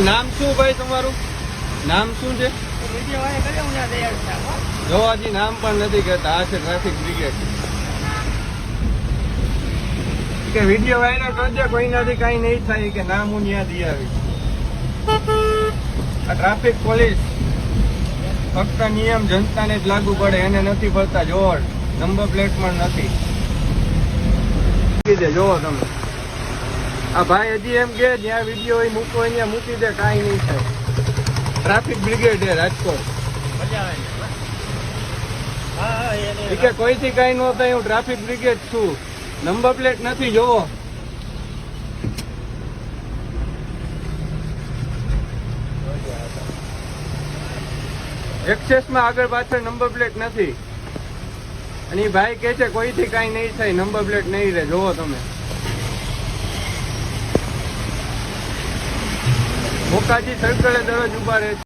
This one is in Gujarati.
નામ શું ભાઈ તમારું? નામ શું છે? જો હજી નામ પણ નથી કહેતા. આ છે ટ્રાફિક બ્રિગેડ. કે વિડીયો વાયરલ કરજે, કોઈનાથી કઈ નહીં થાય કે નામ હું ત્યાં દઈ આવી. આ ટ્રાફિક પોલીસ ફક્ત નિયમ જનતાને જ લાગુ પડે, એને નથી પડતા. જોર નંબર પ્લેટ પણ નથી. જોવો તમે, આ ભાઈ હજી એમ કે જ્યાં વિડીયો હોય મૂકો અહીંયા મૂકી દે, કાંઈ નહીં થાય. ટ્રાફિક બ્રિગેડ છે રાજકોટ. કે કોઈથી કઈ ન થાય, હું ટ્રાફિક બ્રિગેડ છું. નંબર પ્લેટ નથી, જોવો. એક્સેસમાં આગળ પાછળ નંબર પ્લેટ નથી. અને એ ભાઈ કે છે કોઈથી કઈ નહીં થાય, નંબર પ્લેટ નહીં રહે. જોવો તમે, મોકાજી સર્કલે દરરોજ ઉભા રહે છે.